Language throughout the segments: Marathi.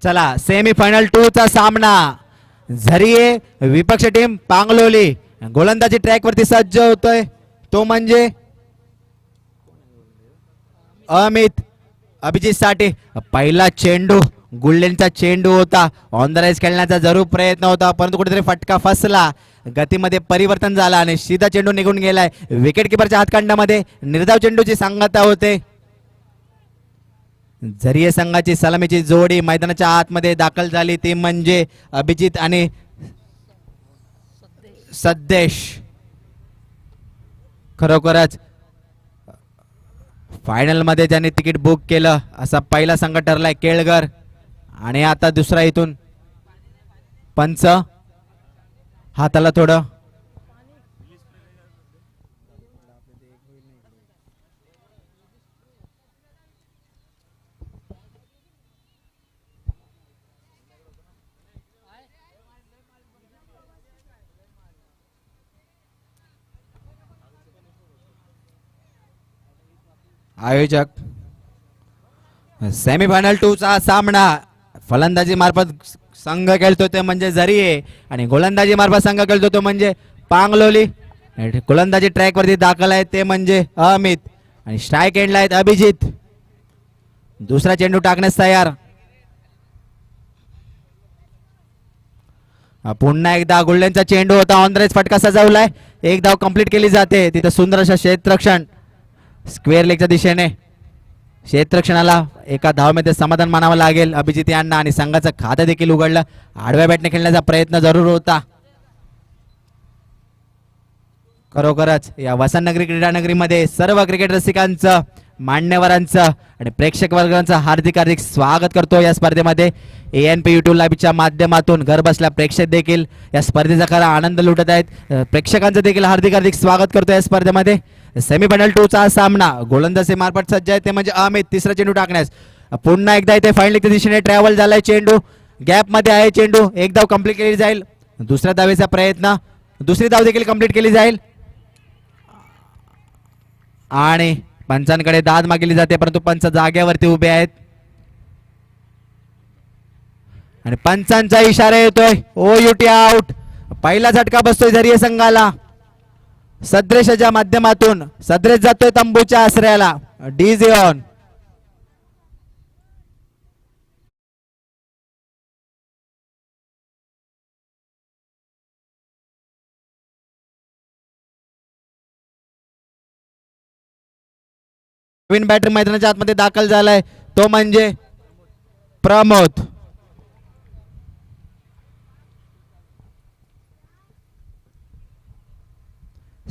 चला सेमीफायनल 2 चा सामना झरिये विपक्ष टीम पांगलोली गोलंदाजी ट्रॅक वरती सज्ज होतोय तो म्हणजे अमित अभिजित साठी पहिला चेंडू गुल्लेंचा चेंडू होता ऑन द राईज खेळण्याचा जरूर प्रयत्न होता परंतु कुठेतरी फटका फसला गतीमध्ये परिवर्तन झाला आणि सीधा चेंडू निघून गेलाय विकेट किपरच्या हातखंडामध्ये निर्धाव चेंडूची सांगता होते झरिये संघाची सलामीची जोडी मैदानाच्या आतमध्ये दाखल झाली ती म्हणजे अभिजित आणि सद्देश खरोखरच फायनल मध्ये ज्यांनी तिकीट बुक केलं असा पहिला संघ ठरलाय केळगर आणि आता दुसरा इथून पंच हाताला थोडं आयोजक सेमीफायनल 2 चा सामना फलंदाजी मार्फत संघ खेळतो ते म्हणजे झरिये आणि गोलंदाजी मार्फत संघ खेळतो तो म्हणजे पांगलोली गोलंदाजी ट्रॅक वरती दाखल आहे ते म्हणजे अमित आणि स्ट्राईक एंडला आहेत अभिजित दुसरा चेंडू टाकण्यास तयार पुन्हा एकदा गुल्लेंचा चेंडू होता ऑन द रेस फटका सजवलाय एक धाव कंप्लीट केली जाते तिथं सुंदर अशा क्षेत्ररक्षण स्क्वेअर लेगच्या दिशेने क्षेत्ररक्षणाला एका धावमध्ये समाधान मानावं लागेल अभिजित यांना आणि संघाचं खातं देखील उघडलं आडव्या बॅटने खेळण्याचा प्रयत्न जरूर होता खरोखरच या वसंतनगरी क्रीडानगरीमध्ये सर्व क्रिकेट रसिकांचं मान्यवरांचं आणि प्रेक्षक वर्गांचं हार्दिक हार्दिक स्वागत करतो या स्पर्धेमध्ये ANP YouTube लाईव्हच्या माध्यमातून घर बसल्या प्रेक्षक देखील या स्पर्धेचा खरा आनंद लुटत आहेत प्रेक्षकांचं देखील हार्दिक हार्दिक स्वागत करतो या स्पर्धेमध्ये सेमीफायनल 2 चा सामना गोलंदाजी मार्फत सज्ज आहे ते म्हणजे अमित तिसरा चेंडू टाकण्यास पुन्हा एकदा इथे फायनलच्या दिशेने ट्रॅव्हल झालाय चेंडू गॅप मध्ये आहे चेंडू एक धाव कंप्लीट केली जाईल दुसऱ्या धावेचा प्रयत्न दुसरी धाव देखील कंप्लीट केली जाईल आणि पंचांकडे दाद मागितली जाते परंतु पंच जागेवरती उभे आहेत आणि पंचांचा इशारा येतोय OUT आउट पहिला झटका बसतोय झरिये संघाला सद्रेशच्या माध्यमातून सद्रेश जातोय तंबूच्या आश्रयाला डीजे ऑन नवीन बॅटर मैदानाच्या आतमध्ये दाखल झालाय तो म्हणजे प्रमोद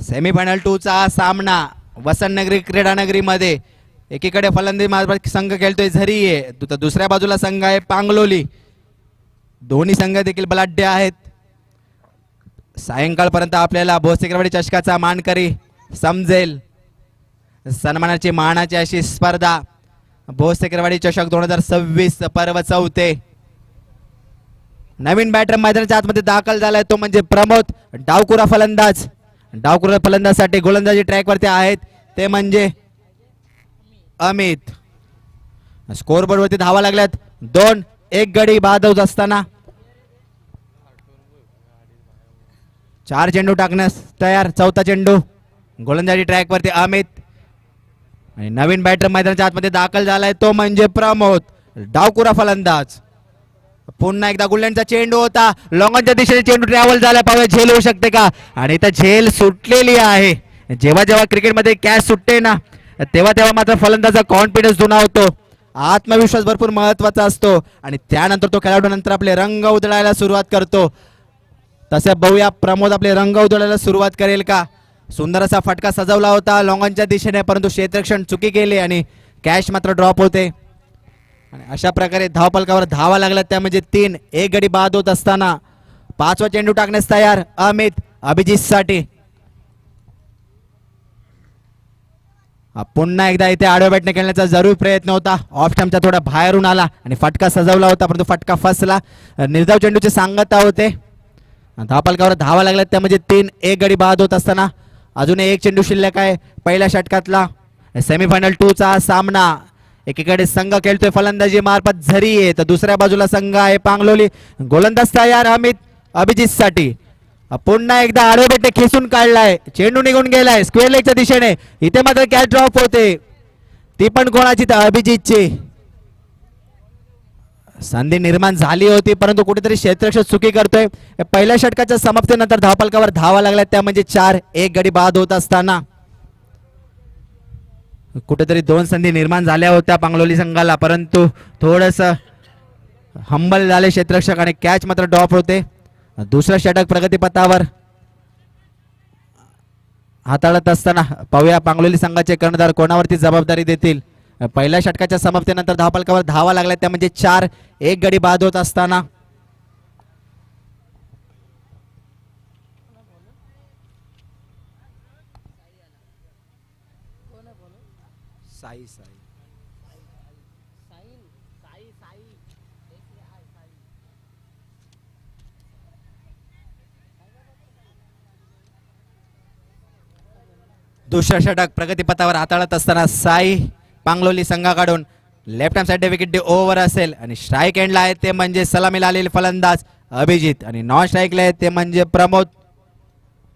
सेमीफायनल 2 चा सामना वसंतनगरी क्रीडानगरीमध्ये एकीकडे फलंदाजी मार्फत संघ खेळतोय झरिये दुसऱ्या बाजूला संघ आहे पांगलोली दोन्ही संघ देखील बलाढ्य आहेत सायंकाळपर्यंत आपल्याला भोसलेकरवाडी चषकाचा मानकरी समजेल सन्मानाची मानाची अशी स्पर्धा भोसलेकरवाडी चषक 2026 पर्व 4 नवीन बॅटर मैदानाच्या आतमध्ये दाखल झालाय तो म्हणजे प्रमोद डावकुरा फलंदाजसाठी गोलंदाजी ट्रॅक वरती आहेत ते म्हणजे अमित स्कोरबोर्ड वरती धावा लागल्यात 2-1 गडी बाद होत असताना 4 चेंडू टाकण्यास तयार चौथा चेंडू गोलंदाजी ट्रॅक वरती अमित आणि नवीन बॅटर मैदानाच्या आतमध्ये दाखल झालाय तो म्हणजे प्रमोद डावकुरा फलंदाज पुन्हा एकदा गुल्लेंचा चेंडू होता लॉंगॉनच्या दिशेने चेंडू ट्रॅव्हल झाला पाहूया झेल होऊ शकते का आणि इथं झेल सुटलेली आहे जेव्हा जेव्हा क्रिकेटमध्ये कॅच सुटते ना तेव्हा तेव्हा मात्र फलंदाजाचा कॉन्फिडन्स जुना होतो आत्मविश्वास भरपूर महत्वाचा असतो आणि त्यानंतर तो खेळाडू नंतर आपले रंग उधळायला सुरुवात करतो तसे बघूया प्रमोद आपले रंग उधळायला सुरुवात करेल का सुंदर असा फटका सजवला होता लॉंगॉनच्या दिशेने परंतु क्षेत्ररक्षण चुकी केली आणि कॅच मात्र ड्रॉप होते आणि अशा प्रकारे धावपलकावर धावा लागला त्यामध्ये 3-1 गडी बाद होत असताना 5वा चेंडू टाकण्यास तयार अमित अभिजित साठी पुन्हा एकदा इथे आडव्या बॅटने खेळण्याचा जरूर प्रयत्न होता ऑफ स्टंपच्या थोडा बाहेरून आला आणि फटका सजवला होता परंतु फटका फसला निर्धाव चेंडूची सांगता होते धावपलकावर धावा लागला त्यामध्ये 3-1 गडी बाद होत असताना अजून एक चेंडू शिल्लक आहे पहिल्या षटकातला सेमीफायनल 2 चा सामना एकीकडे संघ खेळतोय फलंदाजी मार्फत झरी तर दुसऱ्या बाजूला संघ आहे पांगलोली. गोलंदाज तयार अमित अभिजित साठी. पुन्हा एकदा आडवेबेटे खेचून काढलाय, चेंडू निघून गेलाय स्क्वेअर लेगच्या दिशेने. इथे मात्र कॅच ड्रॉप होते, ती पण कोणाची तर अभिजितची. संधी निर्माण झाली होती परंतु कुठेतरी क्षेत्ररक्षक चुकी करतोय. पहिल्या षटकाच्या समाप्तीनंतर धावफलकावर धावा लागल्या त्या म्हणजे 4-1 गडी बाद होत असताना कुठेतरी 2 संधी निर्माण झाल्या होत्या पांगलोली संघाला, परंतु थोडस हंबल झाले क्षेत्ररक्षक आणि कॅच मात्र ड्रॉप होते. दुसरं षटक प्रगतीपथावर हाताळत असताना पाहूया पांगलोली संघाचे कर्णधार कोणावरती जबाबदारी देतील. पहिल्या षटकाच्या समाप्तीनंतर धावफलकावर धावा लागल्या त्या म्हणजे 4-1 गडी बाद होत असताना दुसरं षटक प्रगतीपथावर हाताळत असताना साई पांगलोली संघाकडून left hand side wicket over असेल आणि स्ट्राईक एंडला आहे ते म्हणजे सलामीला आलेले फलंदाज अभिजित आणि नॉन स्ट्राईकला आहे ते म्हणजे प्रमोद.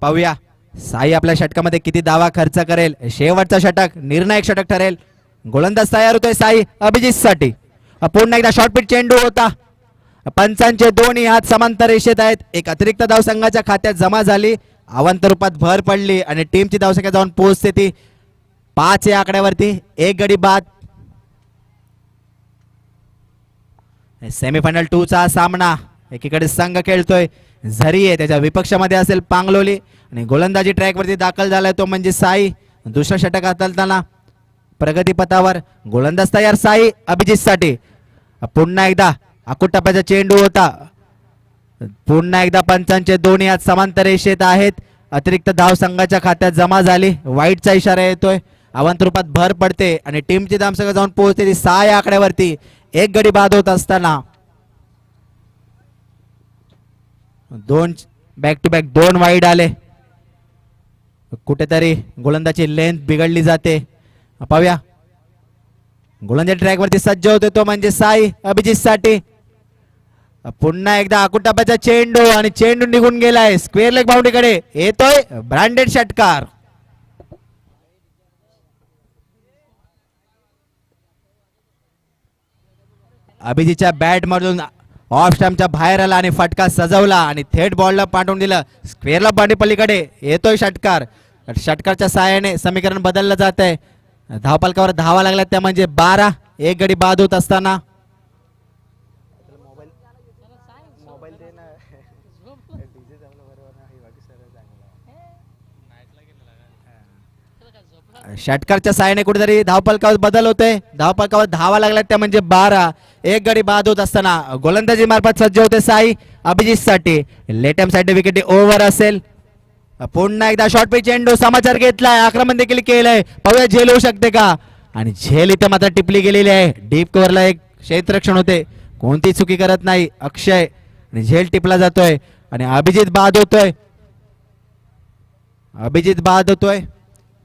पाहूया साई आपल्या षटकामध्ये किती धावा खर्च करेल. शेवटचा षटक निर्णायक षटक ठरेल. गोलंदाज तयार होतोय साई अभिजित साठी. पुन्हा एकदा शॉर्ट पिच चेंडू होता. पंचांचे दोन्ही हात समांतर रेषेत आहेत. एक अतिरिक्त धाव संघाच्या खात्यात जमा झाली, अवांतर रूपात भर पडली आणि टीमची धावसंख्या जाऊन पोहोचते ती 5 या आकड्यावरती. 1 गडी बाद. सेमीफायनल 2 चा सामना. एकीकडे संघ खेळतोय झरी आहे, त्याच्या विपक्षामध्ये असेल पांगलोली आणि गोलंदाजी ट्रॅकवरती दाखल झालाय तो म्हणजे साई. दुसरं षटक हाताळताना प्रगतीपथावर गोलंदाज तयार साई अभिजित साठी. पुन्हा एकदा आकुट टप्प्याचा चेंडू होता. पुन्हा एकदा पंचांचे दोन्ही हात समांतर रेषेत आहेत. अतिरिक्त धाव संघाच्या खात्यात जमा झाली, वाईटचा इशारा येतोय. अवांतर रूपात भर पडते आणि टीमची धावसंख्या जाऊन पोहोचते ती 6 या आकड्यावरती. 1 गडी बाद होत असताना बॅक टू बॅक 2 वाईड आले. कुठेतरी गोलंदाजी लेंथ बिघडली जाते. पाहूया गोलंदाजी ट्रॅकवरती सज्ज होते तो म्हणजे साई अभिजित साठी. पुन्हा एकदा आकुट टप्प्याचा चेंडू आणि चेंडू निघून गेलाय स्क्वेअर लेग बाउंड्री कडे. येतोय ब्रँडेड षटकार. अभिजितच्या बॅट मधून ऑफ स्टंपच्या बाहेर आला आणि फटका सजवला आणि थेट बॉलला पाठवून दिलं स्क्वेअरला बाउंड्री पलीकडे. येतोय षटकार. षटकारच्या साहाय्याने समीकरण बदललं जात आहे. धावफलकावर धावा लागल्या त्या म्हणजे 12. 1 गडी बाद होत असताना षटकारच्या साहाय्याने कुठेतरी धावफलकावर बदल होते. धावफलकावर धावा लागल्या त्या म्हणजे 12. 1 गडी बाद होत असताना गोलंदाजी मार्फत सज्ज होते साई अभिजित साठी. Left hand side wicket over असेल. पुन्हा एकदा शॉर्ट पिच चेंडू समाचार घेतलाय, आक्रमण देखील केलंय. पाहूया झेल होऊ शकते का आणि झेल इथे मात्र टिपली गेलेली आहे. डीप कव्हरला एक क्षेत्ररक्षण होते, कोणती चुकी करत नाही अक्षय आणि झेल टिपला जातोय आणि अभिजित बाद होतोय. अभिजित बाद होतोय.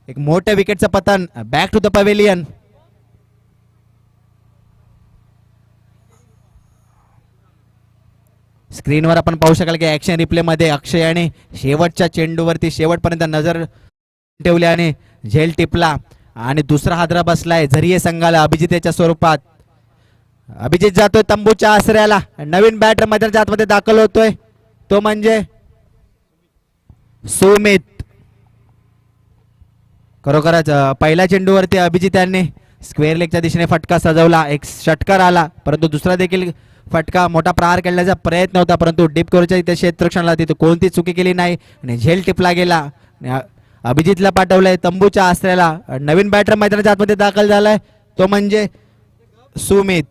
एक मोठ्या विकेटचं पतन. Back to the pavilion. स्क्रीनवर आपण पाहू शकाल की ऍक्शन रिप्ले मध्ये अक्षयाने शेवटच्या चेंडूवरती शेवटपर्यंत नजर ठेवली आणि झेल टिपला आणि दुसरा हादरा बसलाय झरिये संघाला अभिजितच्या स्वरूपात. अभिजित जातोय तंबूच्या आसऱ्याला. नवीन बॅटर मैदानाच्या आतमध्ये दाखल होतोय तो म्हणजे सुमित. खरोखरच पहिल्या चेंडूवरती अभिजित यांनी स्क्वेअर लेगच्या दिशेने फटका सजवला, एक षटकार आला, परंतु दुसरा देखील फटका मोठा प्रहार करण्याचा प्रयत्न होता, परंतु डीप कव्हरच्या इथे क्षेत्ररक्षणाला तिथे कोणती चुकी केली नाही आणि झेल टिपला गेला. अभिजितला पाठवलंय तंबूच्या आसऱ्याला. नवीन बॅटर मैदानाच्या आतमध्ये दाखल झालाय तो म्हणजे सुमित.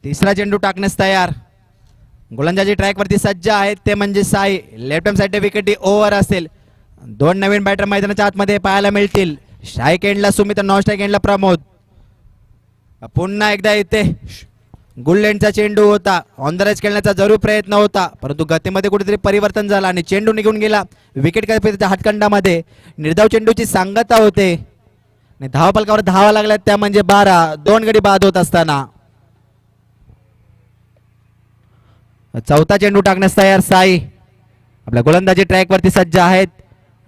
तिसरा चेंडू टाकण्यास तयार. गोलंदाजी ट्रॅक वरती सज्ज आहेत ते म्हणजे Sai. Left hand side wicket over असेल. 2 नवीन बॅटर मैदानाच्या आतमध्ये पाहायला मिळतील. स्ट्राईक एंडला सुमित, नॉन स्ट्राईक एंडला प्रमोद. पुन्हा एकदा इथे गुल्लेंडचा चेंडू होता, ऑन द रच खेळण्याचा जरूर प्रयत्न होता, परंतु गतीमध्ये कुठेतरी परिवर्तन झाला आणि चेंडू निघून गेला विकेट किपरच्या हातखंडामध्ये. निर्धाव चेंडूची सांगता होते आणि धावफलकावर धावा लागल्यात त्या म्हणजे 12. 2 गडी बाद होत असताना चौथा चेंडू टाकण्यास तयार साई. आपल्या गोलंदाजी ट्रॅक वरती सज्ज आहेत.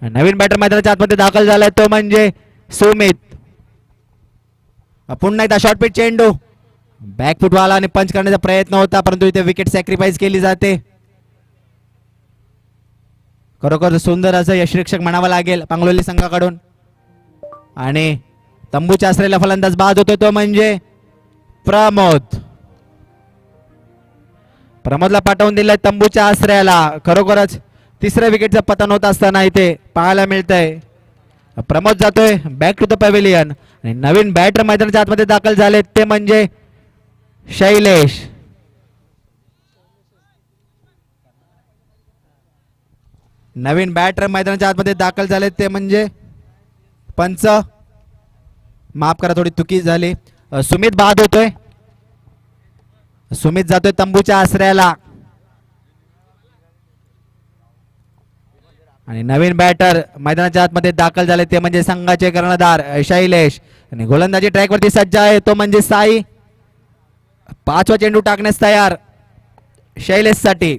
नवीन बॅटर मैदानाच्या आतमध्ये दाखल झालाय तो म्हणजे सुमित. पुन्हा एकदा शॉर्ट पिच चेंडू बॅकफुट वाला आणि पंच करण्याचा प्रयत्न होता, परंतु इथे विकेट सॅक्रिफाईस केली जाते. खरोखर सुंदर असं यशरक्षक म्हणावं लागेल पांगलोली संघाकडून. आणि तंबूच्या आश्रयाला फलंदाज बाद होतो तो म्हणजे प्रमोद. प्रमोदला पाठवून दिलंय तंबूच्या आश्रयाला. खरोखरच तिसऱ्या विकेटचं पतन होत असताना इथे पाहायला मिळतंय. प्रमोद जातोय बॅक टू द पॅव्हिलियन आणि नवीन बॅटर मैदानाच्या आतमध्ये दाखल झाले ते म्हणजे शैलेश. नवीन बॅटर मैदानाच्या आतमध्ये दाखल झाले ते म्हणजे पंच. माफ करा थोडी चुकी झाली. सुमित बाद होतोय. सुमित जातोय तंबूच्या आश्रयाला आणि नवीन बॅटर मैदानाच्या आतमध्ये दाखल झाले ते म्हणजे संघाचे कर्णधार शैलेश. आणि गोलंदाजी ट्रॅक वरती सज्ज आहे तो म्हणजे साई. 5वा चेंडू टाकण्यास तयार शैलेश साठी.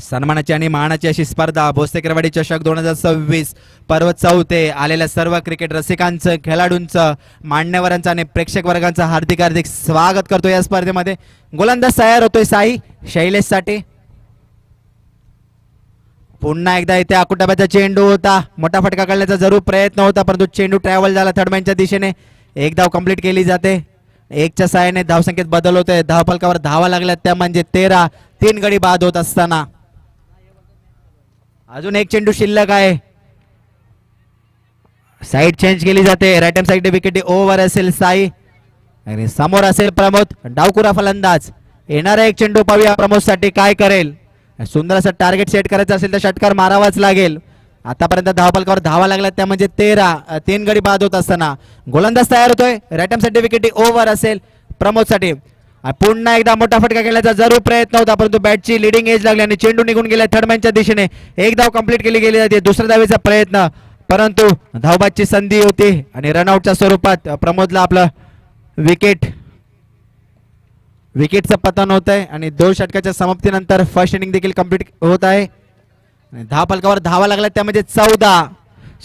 सन्मानाची आणि मानाची अशी स्पर्धा भोसलेकरवाडी चषक 2026 पर्व 4 आलेल्या सर्व क्रिकेट रसिकांचं, खेळाडूंचं, मान्यवरांचं आणि प्रेक्षक वर्गांचं हार्दिक हार्दिक स्वागत करतो. या स्पर्धेमध्ये गोलंदाज तयार होतोय साई शैलेश साठी. पुन्हा एकदा इथे आकुटाब्याचा चेंडू होता, मोठा फटका काढण्याचा जरूर प्रयत्न होता, परंतु चेंडू ट्रॅव्हल झाला थर्डमॅनच्या दिशेने. एक धाव कंप्लीट केली जाते. 1च्या सहाय्याने धावसंख्येत बदल होतोय. धावफलकावर धावा लागल्या त्या म्हणजे 13. 3 गडी बाद होत असताना अजून एक चेंडू शिल्लक आहे. साईड चेंज केली जाते. Right hand side wicket over Sai साई आणि समोर असेल प्रमोद. डावकुरा फलंदाज. येणारा एक चेंडू पाहूया प्रमोद साठी काय करेल. सुंदर असं टार्गेट सेट करायचं असेल तर षटकार मारावाच लागेल. आतापर्यंत धावफलकावर धावा लागल्या त्या म्हणजे 13. 3 गडी बाद होत असताना गोलंदाज तयार होतोय. Right hand side wicket over असेल प्रमोद साठी. पुन्हा एकदा मोठा फटका केल्याचा जरूर प्रयत्न होता, परंतु बॅटची लिडिंग एज लागली आणि चेंडू निघून गेला थर्डमॅनच्या दिशेने. एक धाव कंप्लीट केली गेली जाते. दुसऱ्या धावेचा प्रयत्न, परंतु धावबादची संधी होती आणि रनआउटच्या स्वरूपात प्रमोदला आपलं विकेटचं पतन होत आहे आणि 2 षटकाच्या समाप्तीनंतर फर्स्ट इनिंग देखील कंप्लीट होत आहे. धावफलकावर धावा लागला त्यामध्ये 14.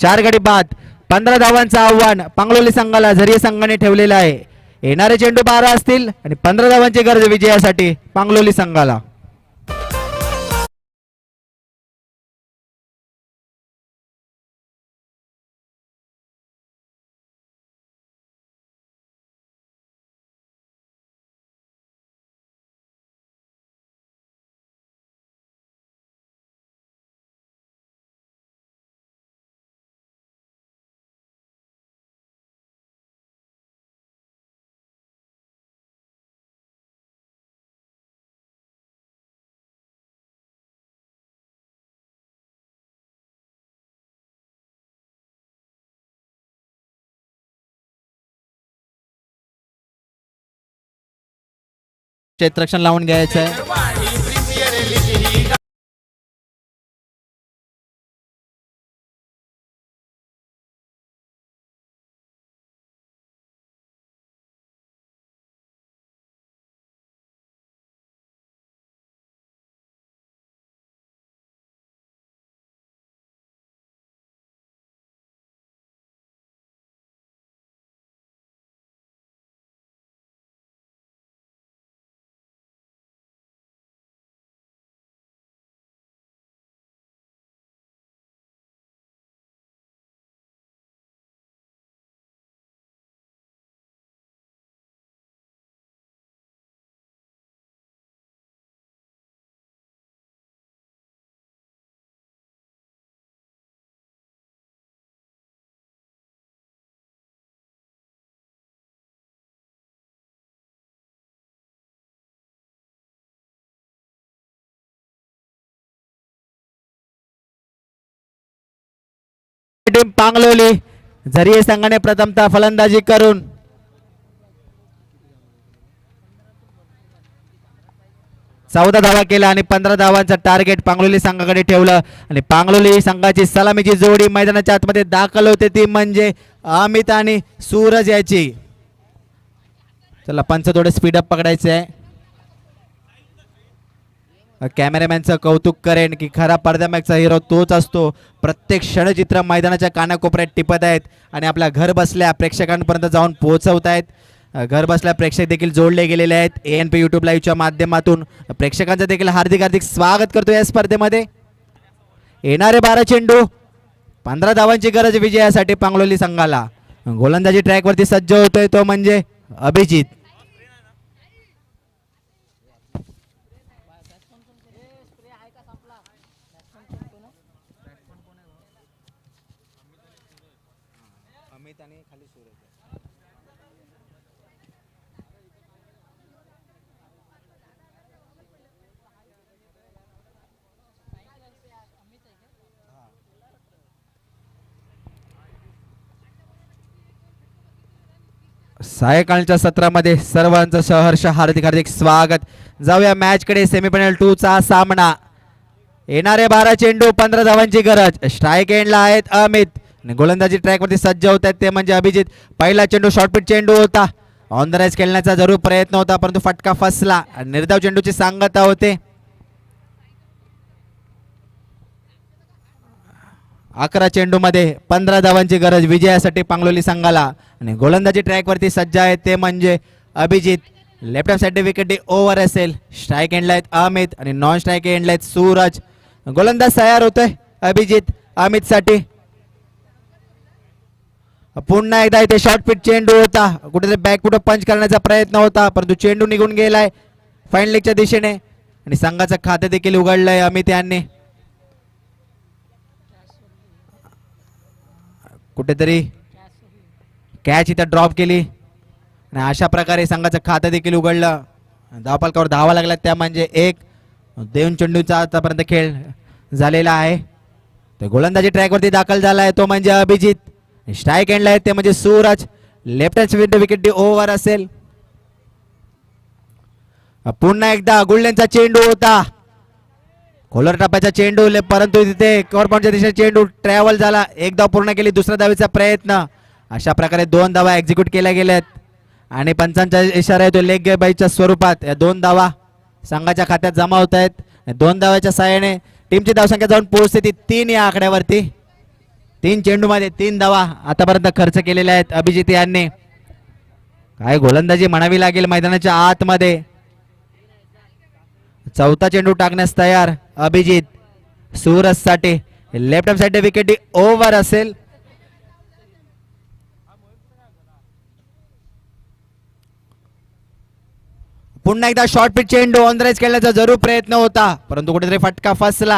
4 गडी बाद. 15 धावांचं आव्हान पांगलोली संघाला झरिये संघाने ठेवलेलं आहे. येणारे चेंडू 12 असतील आणि 15 धावांची गरज विजयासाठी पांगलोली संघाला. क्षेत्ररक्षण लावून घ्यायचं आहे. टीम पांगलोली झरिये संघाने प्रथमतः फलंदाजी करून 14 धावा केला आणि 15 धावांचं टार्गेट पांगलोली संघाकडे ठेवलं आणि पांगलोली संघाची सलामीची जोडी मैदानाच्या आतमध्ये दाखल होते ती म्हणजे अमित आणि सूरज याची. चला पंच थोडं स्पीडअप पकडायचं आहे. कॅमेरामॅनचं कौतुक करेन की खरा पडद्यामागचा हिरो तोच असतो. प्रत्येक क्षणचित्र मैदानाच्या कानाकोपऱ्यात टिपत आहेत आणि आपल्या घर बसल्या प्रेक्षकांपर्यंत जाऊन पोहोचवत आहेत. घर बसल्या प्रेक्षक देखील जोडले गेलेले आहेत. ANP यूट्यूब लाईव्हच्या माध्यमातून प्रेक्षकांचं देखील हार्दिक हार्दिक स्वागत करतो या स्पर्धेमध्ये. येणारे 12 चेंडू 15 धावांची गरज विजयासाठी पांगलोली संघाला. गोलंदाजी ट्रॅकवरती सज्ज होतोय तो म्हणजे अभिजित. सायकाळच्या सत्रामध्ये सर्वांचं सहर्ष हार्दिक हार्दिक स्वागत. जाऊया मॅच कडे. सेमीफायनल 2 चा सामना. येणारे 12 चेंडू 15 धावांची गरज. स्ट्राईक एंडला आहेत अमित. गोलंदाजी ट्रॅकवरती सज्ज होत आहेत ते म्हणजे अभिजित. पहिला चेंडू शॉर्टपिट चेंडू होता. ऑन द राईज खेळण्याचा जरूर प्रयत्न होता परंतु फटका फसला. निर्धाव चेंडूची सांगता होते. 11 चेंडू मध्ये 15 धावांची गरज विजयासाठी पांगलोली संघाला. आणि गोलंदाजी ट्रॅकवरती सज्ज आहेत ते म्हणजे Abhijit. Left hand side wicket over असेल. स्ट्राईक एंडला आहेत अमित आणि नॉन स्ट्राईक एंडला आहेत सूरज. गोलंदाज तयार होतोय अभिजित अमित साठी. पुन्हा एकदा इथे शॉर्ट पिच चेंडू होता. कुठेतरी बॅक कुठे पंच करण्याचा प्रयत्न होता परंतु चेंडू निघून गेलाय फाईन लेगच्या दिशेने आणि संघाचं खाते देखील उघडलंय अमित यांनी. कुठेतरी कॅच इथं ड्रॉप केली आणि अशा प्रकारे संघाचं खातं देखील उघडलं. धावफलकावर धावा लागला त्या म्हणजे एक. 2 चेंडूचा आतापर्यंत खेळ झालेला आहे. ते गोलंदाजी ट्रॅकवरती दाखल झाला आहे तो म्हणजे अभिजित. स्ट्राईक एंडला आहे ते म्हणजे Suraj. Left hand wicket over असेल. पुन्हा एकदा गुल्ड्यांचा चेंडू होता. खोलर टप्प्याचा चेंडू परंतु तिथे कव्हर पॉईंटच्या दिशेने चेंडू ट्रॅव्हल झाला. एक धाव पूर्ण केली. दुसऱ्या धावेचा प्रयत्न. अशा प्रकारे 2 धावा एक्झिक्यूट केल्या गेल्यात आणि पंचांचा इशारा आहे तो लेग बाईच्या स्वरूपात. या 2 धावा संघाच्या खात्यात जमा होत आहेत. 2 धावाच्या साहाय्याने टीमची धावसंख्या जाऊन पोहोचते ती 3 या आकड्यावरती. 3 चेंडू मध्ये 3 धावा आतापर्यंत खर्च केलेल्या आहेत अभिजित यांनी. काय गोलंदाजी म्हणावी लागेल मैदानाच्या आतमध्ये. चौथा चेंडू टाकण्यास तयार अभिजित सूरज साठी. Left hand side wicket over असेल. पुन्हा एकदा शॉर्ट पिच चेंडू ऑन द राईज खेळण्याचा जरूर प्रयत्न होता परंतु कुठेतरी फटका फसला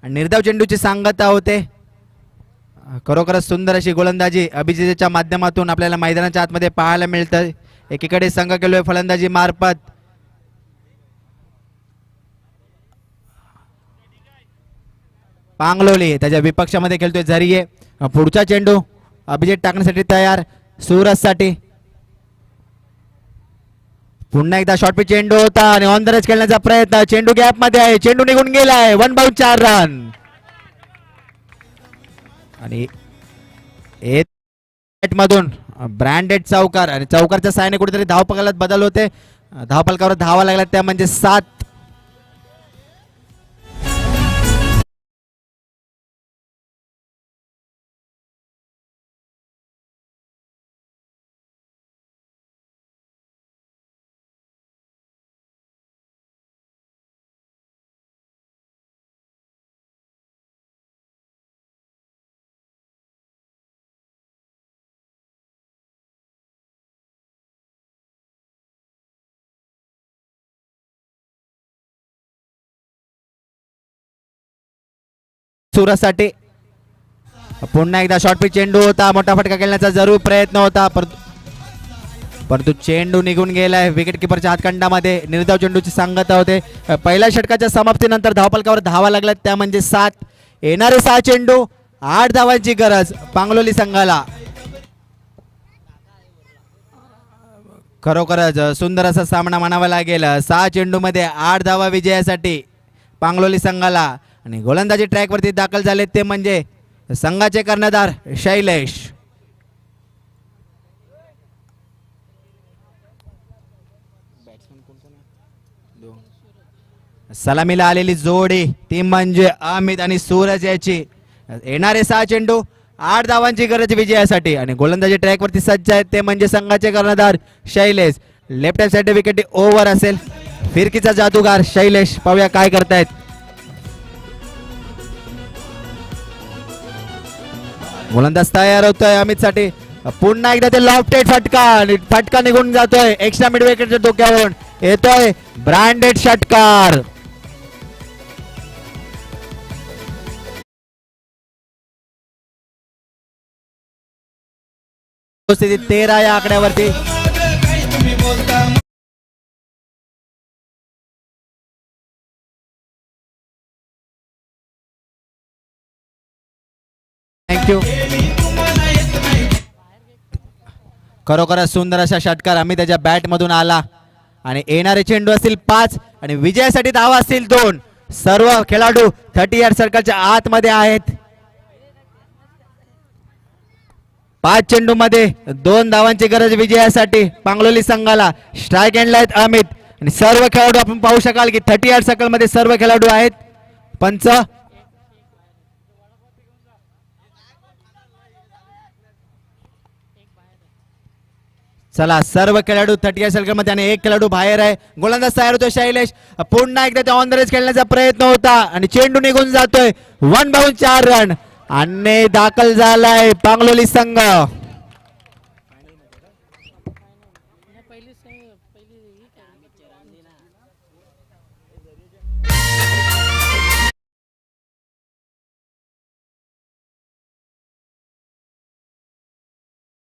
आणि निर्धाव चेंडूची सांगता होते. खरोखरच सुंदर अशी गोलंदाजी अभिजितच्या माध्यमातून आपल्याला मैदानाच्या आतमध्ये पाहायला मिळतं. एकीकडे संघ केलोय फलंदाजी मार्फत. पांगलोली त्याच्या विपक्षामध्ये खेळतोय झरिये. पुढचा चेंडू अभिजित टाकण्यासाठी तयार सूरज साठी. पुन्हा एकदा शॉर्ट पिच चेंडू होता आणि ऑन द रेस खेळण्याचा प्रयत्न. चेंडू गॅप मध्ये आहे. चेंडू निघून गेलाय. 1 बाउंड 4 रन. आणि मधून ब्रँडेड चौकार आणि चौकारच्या साहाय्याने कुठेतरी धावफलकात बदल होते. धावफलकावर धावा लागला त्या म्हणजे 7. सूरजसाठी पुन्हा एकदा शॉर्ट पिच चेंडू होता. मोठा फटका खेळण्याचा जरूर प्रयत्न होता परंतु चेंडू निघून गेलाय विकेट किपरच्या हातखंडामध्ये. निर्धाव चेंडूची सांगता होते. पहिल्या षटकाच्या समाप्तीनंतर धावफलकावर धावा लागल्या त्या म्हणजे 7. येणारे 6 चेंडू 8 धावांची गरज पांगलोली संघाला. खरोखरच सुंदर असा सामना म्हणावा लागेल. 6 चेंडूमध्ये 8 धावा विजयासाठी पांगलोली संघाला. आणि गोलंदाजी ट्रॅकवरती दाखल झाले ते म्हणजे संघाचे कर्णधार शैलेश. सलामीला आलेली जोडी ती म्हणजे अमित आणि सूरज याची. येणारे 6 चेंडू 8 धावांची गरज विजयासाठी. आणि गोलंदाजी ट्रॅकवरती सज्ज आहेत ते म्हणजे संघाचे कर्णधार Shailesh. Left hand side wicket over असेल. फिरकीचा जादूगार शैलेश, पाहूया काय करतायत. गोलंदाज तयार होतोय अमित साठी. पुन्हा एकदा ते लॉफ्टेड फटका आणि फटका निघून जातोय. एक्स्ट्रा मिड विकेटच्या डोक्यावरून येतोय ब्रँडेड षटकार. स्थिती 13 या आकड्यावरती. थँक्यू. खरोखरच सुंदर अशा षटकार आम्ही त्याच्या बॅट मधून आला. आणि येणारे चेंडू असतील 5 आणि विजयासाठी धावा असतील 2. सर्व खेळाडू 30 यार्ड सर्कलच्या आतमध्ये आहेत. 5 चेंडू मध्ये 2 धावांची गरज विजयासाठी पांगलोली संघाला. स्ट्राईक एंडला आहेत अमित आणि सर्व खेळाडू आपण पाहू शकाल की 30 यार्ड सर्कल मध्ये सर्व खेळाडू आहेत. पंच चला, सर्व खेळाडू 30 यार्ड सर्कल मध्ये आणि एक खेळाडू बाहेर आहे. गोलंदाज तयार होतोय शैलेश. पुन्हा एकदा त्या ऑन द रेस खेळण्याचा प्रयत्न होता आणि चेंडू निघून जातोय. 1 बाउंड 4 रन आणि दाखल झालाय पांगलोली संघ.